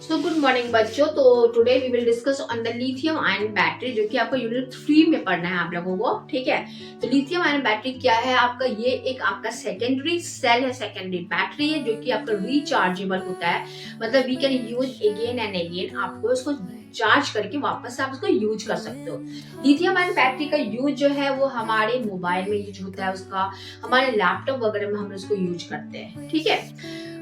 So good morning बच्चों। तो today we will discuss on the lithium ion battery, जो कि आपको यूनिट 3 में पढ़ना है आप लोगों को। ठीक है, तो लिथियम आयन बैटरी क्या है आपका? ये एक आपका सेकेंडरी सेल है, सेकेंडरी बैटरी है, जो कि आपका रिचार्जेबल होता है। मतलब we can use again and again. आपको इसको चार्ज करके वापस आप इसको यूज कर सकते हो। लिथियम आयन बैटरी का यूज जो है वो हमारे मोबाइल में यूज होता है, उसका हमारे लैपटॉप वगैरह में हम उसको यूज करते हैं। ठीक है,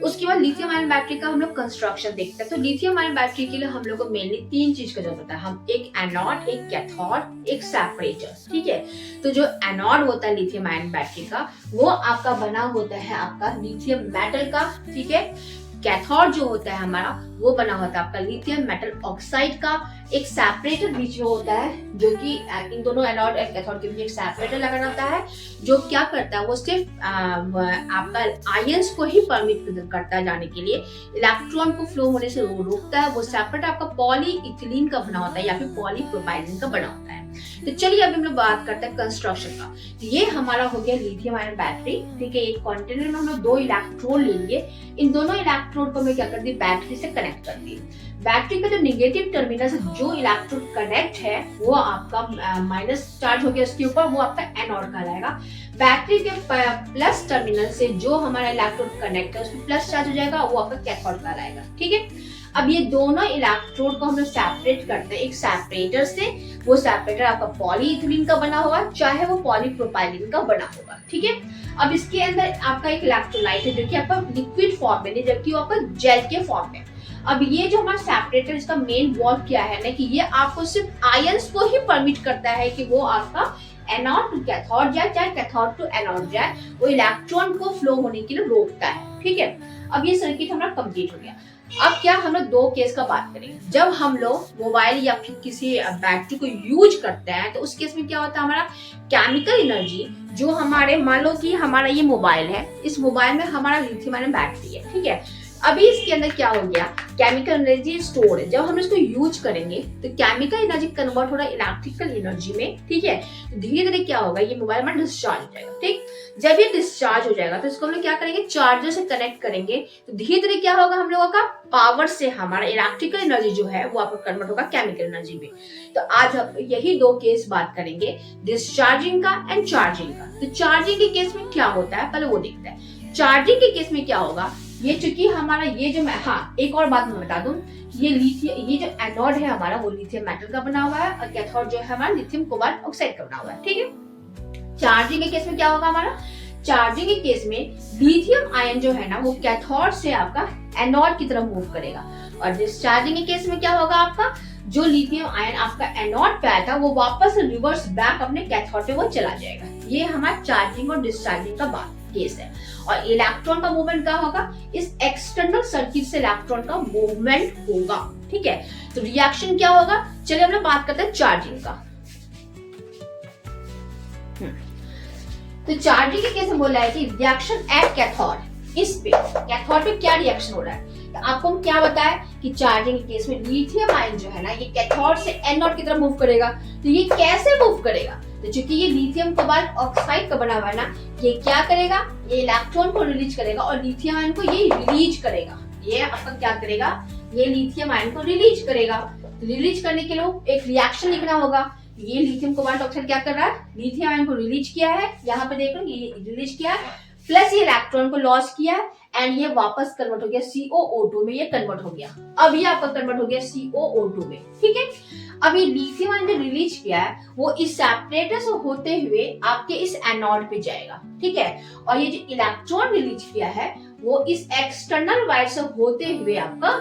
उसके बाद लिथियम आयन बैटरी का हम लोग कंस्ट्रक्शन देखते हैं। तो लिथियम आयन बैटरी के लिए हम लोग को मेनली 3 चीज का जरूरत होता है। हम एक एनोड, एक कैथोड, एक सेपरेटर। ठीक है, तो जो एनोड होता है लिथियम आयन बैटरी का, वो आपका बना होता है आपका लिथियम मेटल का। ठीक है, कैथोड जो होता है हमारा, वो बना होता है आपका लिथियम मेटल ऑक्साइड का। एक सेपरेटर बीच में होता है, जो कि इन दोनों एनोड और कैथोड के बीच एक सेपरेटर लगाना होता है, जो क्या करता है, वो सिर्फ आपका आयंस को ही परमिट करता है जाने के लिए, इलेक्ट्रॉन को फ्लो होने से रोकता है। वो सेपरेटर आपका पॉली इथिलीन का बना होता है या फिर पॉली प्रोपाइलिन का बना होता है। तो चलिए अब हम लोग बात करते हैं कंस्ट्रक्शन का। तो ये हमारा हो गया लिथियम आयन बैटरी। ठीक है, एक कंटेनर में हम लोग 2 इलेक्ट्रोड लेंगे। इन दोनों इलेक्ट्रोड को हमें क्या कर दी, बैटरी से कनेक्ट कर दी। बैटरी का जो नेगेटिव टर्मिनल से जो इलेक्ट्रोड कनेक्ट है, वो आपका माइनस चार्ज हो गया उसके ऊपर, वो आपका एनोड कहलाएगा। बैटरी के प्लस टर्मिनल से जो हमारा इलेक्ट्रोड कनेक्ट है उसमें प्लस चार्ज हो जाएगा, वो आपका कैथोड कहलाएगा। ठीक है, अब ये दोनों इलेक्ट्रोड को हम लोग सेपरेट करते हैं एक सेपरेटर से। वो सेपरेटर आपका पॉलीइथिलीन का बना होगा, चाहे वो पॉलीप्रोपाइलिन का बना होगा। ठीक है, अब इसके अंदर आपका एक इलेक्ट्रोलाइट है, जो कि आपका लिक्विड फॉर्म में, जबकि वो आपका जेल के फॉर्म में। अब ये जो हमारा सेपरेटर, इसका मेन वर्क क्या है ना, कि ये आपको सिर्फ आयंस को ही परमिट करता है कि वो आपका एनोड टू कैथोड जाए, चाहे कैथोड टू एनोड जाए। वो इलेक्ट्रॉन को फ्लो होने के लिए रोकता है। ठीक है, अब ये सर्किट हमारा कंप्लीट हो गया। अब क्या हम लोग 2 केस का बात करेंगे। जब हम लोग मोबाइल या फिर किसी बैटरी को यूज करते हैं, तो उस केस में क्या होता है, हमारा केमिकल एनर्जी जो हमारे, मान लो कि हमारा ये मोबाइल है, इस मोबाइल में हमारा लिथियम आयन बैटरी है। ठीक है, अभी इसके अंदर क्या हो गया, केमिकल एनर्जी स्टोर है। जब हम इसको यूज करेंगे तो केमिकल एनर्जी कन्वर्ट हो रहा है इलेक्ट्रिकल एनर्जी में। ठीक है, धीरे धीरे क्या होगा, ये मोबाइल में डिस्चार्ज हो जाएगा। ठीक, जब ये डिस्चार्ज हो जाएगा तो इसको हम लोग क्या करेंगे, चार्जर से कनेक्ट करेंगे। तो धीरे धीरे क्या होगा, हम लोगों का पावर से हमारा इलेक्ट्रिकल एनर्जी जो है वो आपको कन्वर्ट होगा केमिकल एनर्जी में। तो आज हम यही 2 केस बात करेंगे, डिस्चार्जिंग का एंड चार्जिंग का। तो चार्जिंग के केस में क्या होता है, पहले वो देखते हैं। चार्जिंग के केस में क्या होगा, ये चूंकि हमारा ये जो, हाँ एक और बात मैं बता दूं, ये जो एनोड है हमारा, वो लिथियम मेटल का बना हुआ है, और कैथोड जो है हमारा लिथियम कोबाल्ट ऑक्साइड का बना हुआ है। ठीक है, चार्जिंग के केस में क्या होगा हमारा, चार्जिंग के केस में लिथियम आयन जो है ना, वो कैथोड से आपका एनोड की तरफ मूव करेगा। और डिस्चार्जिंग के केस में क्या होगा, आपका जो लिथियम आयन आपका एनोड पे आया था, वो वापस रिवर्स बैक अपने कैथोड पे वो चला जाएगा। ये हमारा चार्जिंग और डिस्चार्जिंग का बात केस है। और इलेक्ट्रॉन का मूवमेंट क्या होगा, इस एक्सटर्नल सर्किट से इलेक्ट्रॉन का मूवमेंट होगा। ठीक है, तो रिएक्शन क्या होगा, चलिए हम लोग बात करते हैं चार्जिंग का। तो चार्जिंग के केस में बोला है कि रिएक्शन एट कैथोड, इस पे कैथोड पे क्या रिएक्शन हो रहा है। तो आपको हम क्या बताया कि चार्जिंग के केस में लिथियम आयन जो है ना, ये कैथोड से एनोड की तरफ मूव करेगा। तो ये कैसे मूव करेगा, तो चूंकि ये लिथियम कोबाल्ट ऑक्साइड का बना हुआ है ना, ये क्या करेगा, ये इलेक्ट्रॉन को रिलीज करेगा और लिथियम आयन को ये रिलीज करेगा। ये आपका क्या करेगा, ये लिथियम आयन को रिलीज करेगा। रिलीज करने के लिए एक रिएक्शन लिखना होगा। ये लिथियम कोबाल्ट ऑक्साइड क्या कर रहा है, लिथियम आयन को रिलीज किया है, यहाँ पे देख लो ये रिलीज किया है, प्लस ये इलेक्ट्रॉन को लॉस किया है, एंड ये वापस कन्वर्ट हो गया COO2 में। ये कन्वर्ट हो गया, अब ये आपका कन्वर्ट हो गया COO2 में। ठीक है, अब ये लिथियम आयन जो रिलीज किया है, वो इस सेपरेटर से होते हुए आपके इस एनोड पे जाएगा। ठीक है, और ये जो इलेक्ट्रॉन रिलीज किया है, वो इस एक्सटर्नल वायर से होते हुए आपका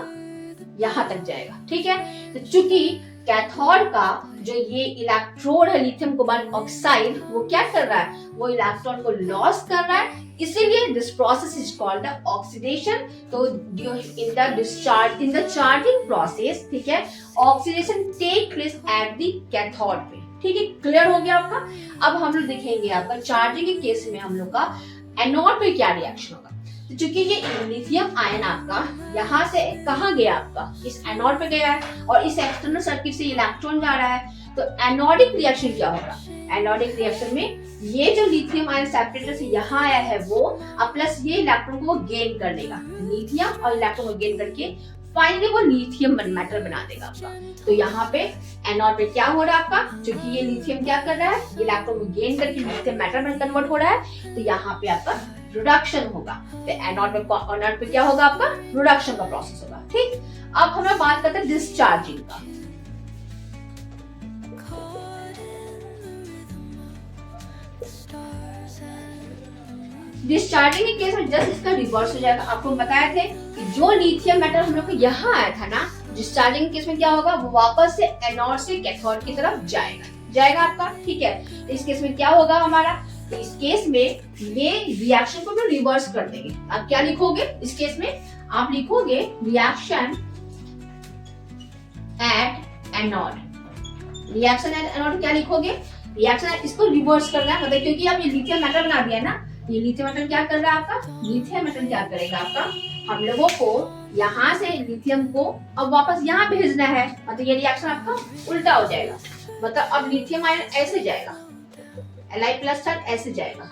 यहाँ तक जाएगा। ठीक है, तो चूंकि कैथोड का जो ये इलेक्ट्रोड है लिथियम कोबाल्ट ऑक्साइड, वो क्या कर रहा है, वो इलेक्ट्रॉन को लॉस कर रहा है, इसीलिए this process is called the oxidation. तो इन द चार्जिंग प्रोसेस, ठीक है, oxidation take place at the cathode पे। ठीक है, क्लियर हो गया आपका। अब हम लोग देखेंगे आपका चार्जिंग के केस में हम लोग का एनोड पे क्या रिएक्शन होगा। तो चूंकि ये लिथियम आयन आपका यहाँ से कहाँ गया, आपका इस एनोड पे गया है, और इस एक्सटर्नल सर्किट से इलेक्ट्रॉन जा रहा है। तो एनोडिक रिएक्शन क्या होगा, एनोडिक रिएक्शन में ये जो लिथियम आयन सेपरेटर से यहाँ आया है वो, अब प्लस ये इलेक्ट्रॉन को गेन कर लेगा, लिथियम और इलेक्ट्रॉन को गेन करके फाइनली वो लिथियम मेटल बना देगा आपका। तो यहाँ पे एनोड पे क्या हो रहा है आपका, क्योंकि ये लिथियम क्या कर रहा है, इलेक्ट्रॉन को गेन करके लिथियम मेटल में कन्वर्ट हो रहा है, तो यहाँ पे आपका रिडक्शन होगा। तो एनोड पे क्या होगा आपका, रिडक्शन का प्रोसेस होगा। ठीक, अब हम लोग बात करते हैं डिस्चार्जिंग का। डिस्चार्जिंग के केस में जस्ट इसका रिवर्स हो जाएगा। आपको बताया थे कि जो लिथियम मेटल हम लोग को यहाँ आया था ना, डिस्चार्जिंग के केस में क्या होगा, वो वापस से एनोड से कैथोड की तरफ जाएगा आपका। ठीक है, तो इस केस में क्या होगा हमारा, तो इस केस में ये रिएक्शन को रिवर्स कर देंगे। आप क्या लिखोगे इस केस में, आप लिखोगे reaction at anode. Reaction at anode क्या लिखोगे, रिएक्शन इसको रिवर्स करना है, मतलब क्योंकि आप ये लिथियम मेटल बना दिया ना, ये लिथियम मेटल क्या कर रहा है आपका, लिथियम मेटल क्या करेगा आपका, हम लोगों को यहाँ से लिथियम को अब वापस यहाँ भेजना है, मतलब ये रिएक्शन आपका उल्टा हो जाएगा। मतलब अब लिथियम आयन ऐसे जाएगा, Li+ ऐसे जाएगा।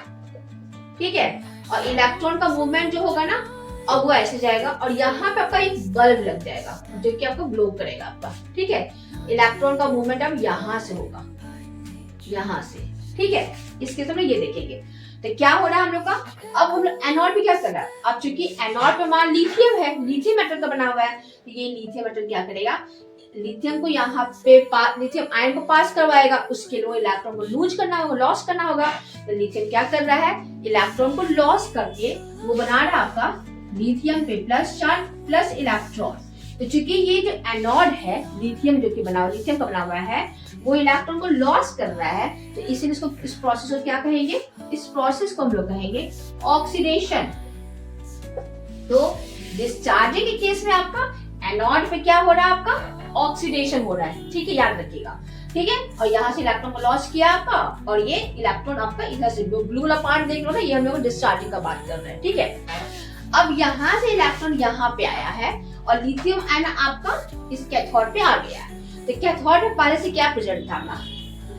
ठीक है, और इलेक्ट्रॉन का मूवमेंट जो होगा ना, अब वो ऐसे जाएगा और यहाँ पे आपका एक बल्ब लग जाएगा जो कि आपको ग्लो करेगा आपका। ठीक है, इलेक्ट्रॉन का मूवमेंट अब यहाँ से होगा, यहाँ से। ठीक है, इसके समय ये देखेंगे तो क्या हो रहा है हम लोग का। अब हम लोग एनोड पे क्या कर रहा है, अब चूंकि एनोड पे मान लिथियम है, लिथियम मेटल का बना हुआ है, तो ये लिथियम मेटल क्या करेगा, लिथियम को यहाँ पे लिथियम आयन को पास करवाएगा, उसके लिए इलेक्ट्रॉन को लूज करना होगा, लॉस करना होगा। तो लिथियम क्या कर रहा है, इलेक्ट्रॉन को लॉस करके वो बना रहा है आपका लिथियम पे प्लस चार्ज प्लस इलेक्ट्रॉन। तो चूंकि ये जो एनोड है लिथियम जो कि बना हुआ, लिथियम का बना हुआ है, वो इलेक्ट्रॉन को लॉस कर रहा है, तो इसीलिए इसको इस प्रोसेस को क्या कहेंगे, इस प्रोसेस को हम लोग कहेंगे ऑक्सीडेशन। तो डिस्चार्जिंग के केस में आपका एनोड पे क्या हो रहा है, आपका ऑक्सीडेशन हो रहा है। ठीक है, याद रखिएगा। ठीक है, और यहाँ से इलेक्ट्रॉन को लॉस किया आपका, और ये इलेक्ट्रॉन आपका इधर से ब्लू वाला पार्ट देख लो ना, ये हम लोग डिस्चार्जिंग का बात कर रहे हैं। ठीक है, अब यहाँ से इलेक्ट्रॉन यहाँ पे आया है और लिथियम आयन आपका इस कैथोड पे आ गया है। तो कैथोड पे पहले से क्या प्रेजेंट था आपका,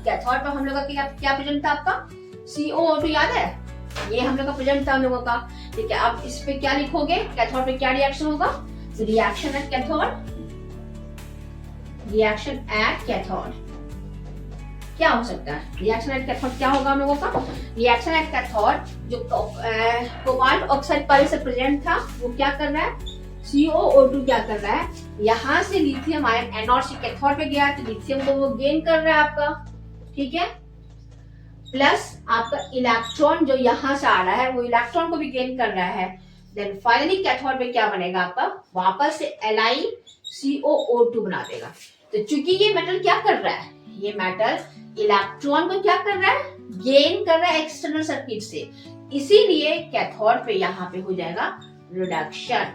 कैथोड पे हम लोग का क्या प्रेजेंट था आपका, CO2 याद है, ये हम लोग का प्रेजेंट था हम लोगों का। ठीक है, अब इस पे क्या लिखोगे, कैथोड पे क्या रिएक्शन होगा, reaction at cathode, reaction at cathode क्या हो सकता है, रिएक्शन एट कैथोड क्या होगा हम लोगों का, रिएक्शन एट कैथोड जो कोबाल्ट ऑक्साइड पहले से प्रेजेंट था, वो क्या कर रहा है, CO2 क्या कर रहा है, यहाँ से लिथियम आयन एनोड से कैथोड पे गया, तो लिथियम को वो गेन कर रहा है आपका। ठीक है, प्लस आपका इलेक्ट्रॉन जो यहाँ से आ रहा है, वो इलेक्ट्रॉन को भी गेन कर रहा है। देन फाइनली कैथोड पे क्या बनेगा आपका, वापस से LiCO2 बना देगा। तो चूंकि ये मेटल क्या कर रहा है, ये मेटल इलेक्ट्रॉन को क्या कर रहा है, गेन कर रहा है एक्सटर्नल सर्किट से, इसीलिए कैथोड पे यहाँ पे हो जाएगा रिडक्शन।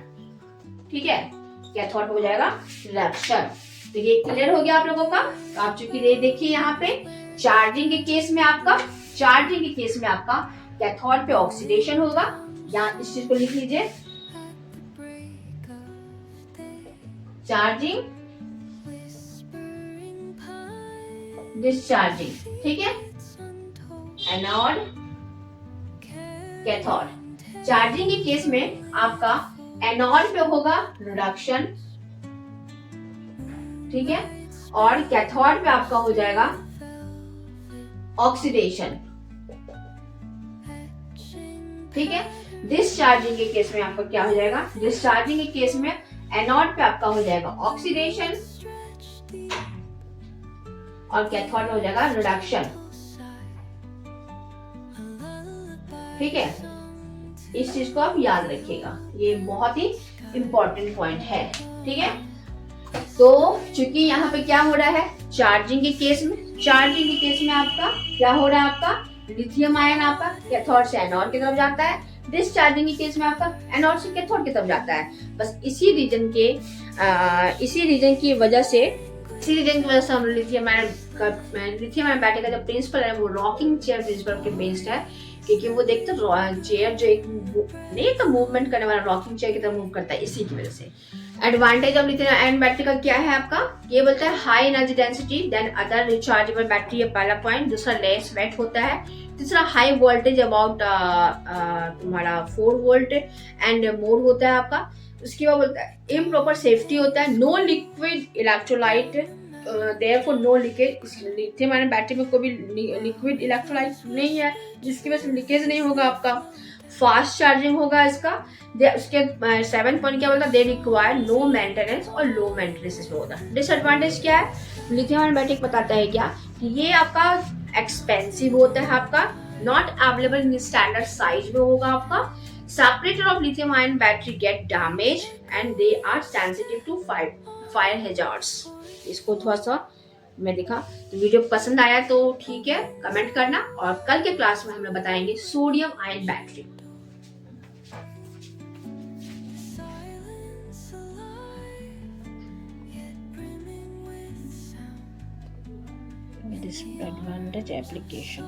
ठीक है, कैथोड पे हो जाएगा रिडक्शन। तो ये क्लियर हो गया आप लोगों का। तो आप चूंकि देखिए यहाँ पे चार्जिंग के केस में आपका, चार्जिंग के केस में आपका कैथोड पे ऑक्सीडेशन होगा, यहाँ इस चीज को लिख लीजिए, चार्जिंग डिस्चार्जिंग। ठीक है, एनोड कैथोड। चार्जिंग के केस में आपका एनोड पे होगा रिडक्शन, ठीक है, और कैथोड पे आपका हो जाएगा ऑक्सीडेशन। ठीक है, डिस्चार्जिंग के केस में आपका क्या हो जाएगा, डिस्चार्जिंग के केस में एनोड पे आपका हो जाएगा ऑक्सीडेशन और कैथोड में हो जाएगा रिडक्शन। ठीक है, इस चीज को आप याद रखिएगा, ये बहुत ही इंपॉर्टेंट पॉइंट है। ठीक है, तो चूंकि यहाँ पे क्या हो रहा है, चार्जिंग के केस में, चार्जिंग के केस में आपका क्या हो रहा है, आपका लिथियम आयन आपका कैथोड से एनोड की तरफ जाता है, डिस्चार्जिंग के केस में आपका एनोड से कैथोड की तरफ जाता है। बस इसी रीजन की वजह से हम लिथियम आयन बैटरी का जो प्रिंसिपल है वो रॉकिंग चेयर प्रिंसिपल के बेस्ड है, क्योंकि वो देखते चेयर जो एक नहीं तो मूवमेंट करने वाला रॉकिंग चेयर की तरह मूव करता है, इसी की वजह से। Advantage of lithium ion battery का क्या है आपका, ये बोलता है high energy density than other rechargeable battery, ये पहला पॉइंट। दूसरा लेस वेट होता है, तीसरा हाई वोल्टेज अबाउट तुम्हारा 4 वोल्ट एंड मोर होता है आपका। उसके बाद बोलता है इम्प्रॉपर सेफ्टी होता है, no liquid electrolyte, therefore no leakage. इस लिथियम आयन बैटरी में कोई भी लिक्विड इलेक्ट्रोलाइट नहीं है जिसकी वजह से लीकेज नहीं होगा आपका। फास्ट चार्जिंग होगा इसका। उसके 7 पॉइंट क्या बोलता है, दे रिक्वायर नो मेंटेनेंस और लो मेंटेनेंस होता है। डिसएडवांटेज क्या है, लिथियम आयन बैटरी बताता है क्या कि ये आपका एक्सपेंसिव होता है, आपका not available in standard size में होगा आपका। Separator of lithium ion battery get damage and they are sensitive to fire hazards. इसको थोड़ा सा मैं दिखा। तो वीडियो पसंद आया तो ठीक है, कमेंट करना, और कल के क्लास में हम लोग बताएंगे sodium ion battery. Disadvantage application.